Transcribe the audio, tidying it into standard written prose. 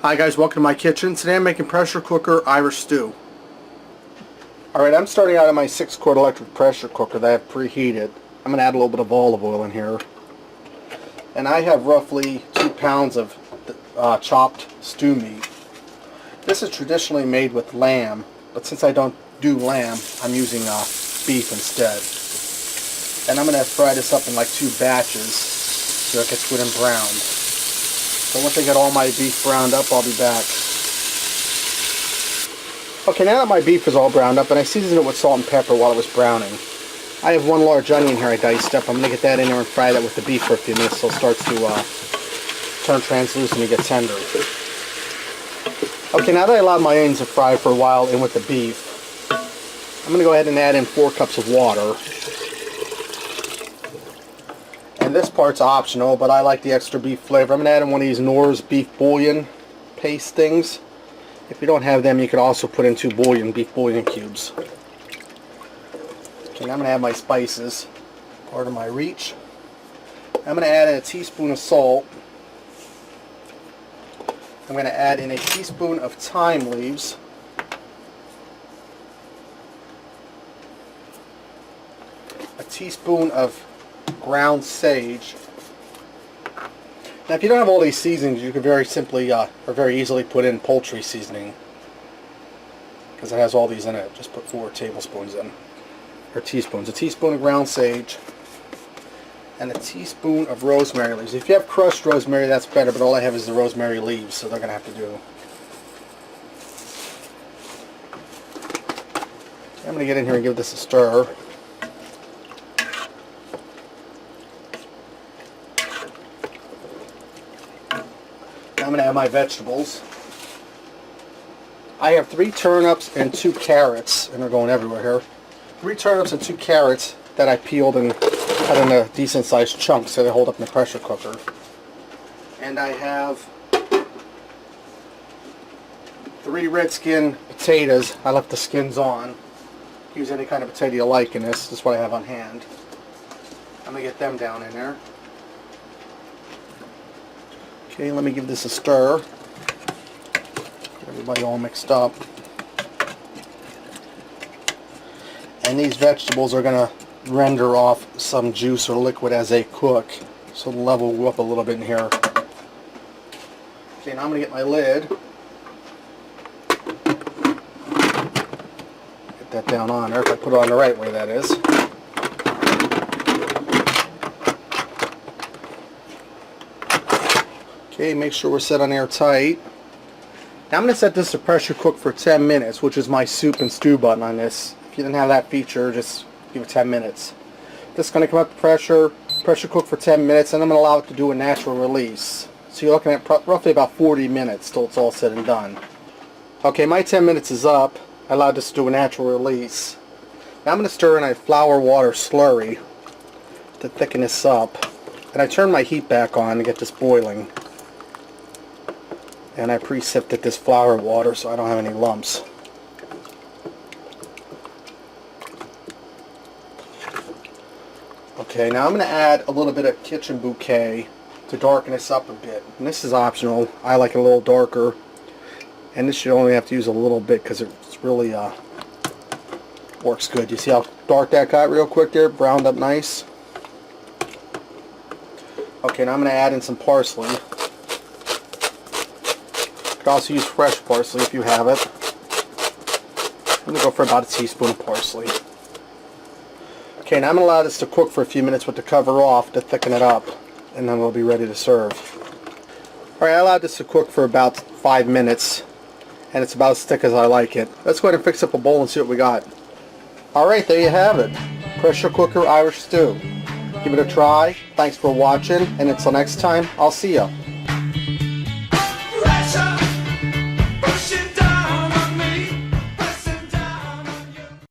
Hi guys, welcome to my kitchen. Today I'm making pressure cooker Irish stew. Alright, I'm starting out in my 6-quart electric pressure cooker that I've preheated. I'm going to add a little bit of olive oil in here. And I have roughly 2 pounds of chopped stew meat. This is traditionally made with lamb, but since I don't do lamb, I'm using beef instead. And I'm going to fry this up in like 2 batches so it gets good and browned. So once I get all my beef browned up, I'll be back. Okay, now that my beef is all browned up, and I seasoned it with salt and pepper while it was browning. I have 1 large onion here I diced up. I'm going to get that in there and fry that with the beef for a few minutes so it starts to turn translucent and get tender. Okay, now that I allowed my onions to fry for a while in with the beef, I'm going to go ahead and add in 4 cups of water. And this part's optional, but I like the extra beef flavor. I'm going to add in one of these Knorr's beef bouillon paste things. If you don't have them, you could also put in 2 beef bouillon cubes. Okay, now I'm going to add my spices, part of my reach. I'm going to add in a teaspoon of salt. I'm going to add in a teaspoon of thyme leaves. A teaspoon of ground sage. Now if you don't have all these seasonings, you can very simply or very easily put in poultry seasoning, because it has all these in it. Just put 4 tablespoons in, or teaspoons. A teaspoon of ground sage and a teaspoon of rosemary leaves. If you have crushed rosemary, that's better, but all I have is the rosemary leaves, so they're going to have to do. I'm going to get in here and give this a stir. I'm going to add my vegetables. I have 3 turnips and 2 carrots, and they're going everywhere here. 3 turnips and 2 carrots that I peeled and cut into decent sized chunks so they hold up in the pressure cooker. And I have 3 red skin potatoes. I left the skins on. Use any kind of potato you like in this. This is what I have on hand. I'm going to get them down in there. Okay, let me give this a stir. Get everybody all mixed up. And these vegetables are going to render off some juice or liquid as they cook, so the level will go up a little bit in here. Okay, now I'm going to get my lid. Get that down on there, if I put it on the right way, that is. Okay, make sure we're set on airtight. Now I'm going to set this to pressure cook for 10 minutes, which is my soup and stew button on this. If you didn't have that feature, just give it 10 minutes. This is going to come up to pressure cook for 10 minutes, and I'm going to allow it to do a natural release. So you're looking at roughly about 40 minutes till it's all said and done. Okay, my 10 minutes is up. I allowed this to do a natural release. Now I'm going to stir in a flour water slurry to thicken this up. And I turn my heat back on to get this boiling. And I pre-sifted this flour water so I don't have any lumps. Okay, now I'm going to add a little bit of kitchen bouquet to darken this up a bit. And this is optional. I like it a little darker. And this should only have to use a little bit because it's really works good. You see how dark that got real quick there? Browned up nice. Okay, now I'm going to add in some parsley. You could also use fresh parsley if you have it. I'm going to go for about a teaspoon of parsley. Okay, now I'm going to allow this to cook for a few minutes with the cover off to thicken it up, and then we'll be ready to serve. Alright, I allowed this to cook for about 5 minutes, and it's about as thick as I like it. Let's go ahead and fix up a bowl and see what we got. Alright, there you have it. Pressure cooker Irish stew. Give it a try. Thanks for watching, and until next time, I'll see ya.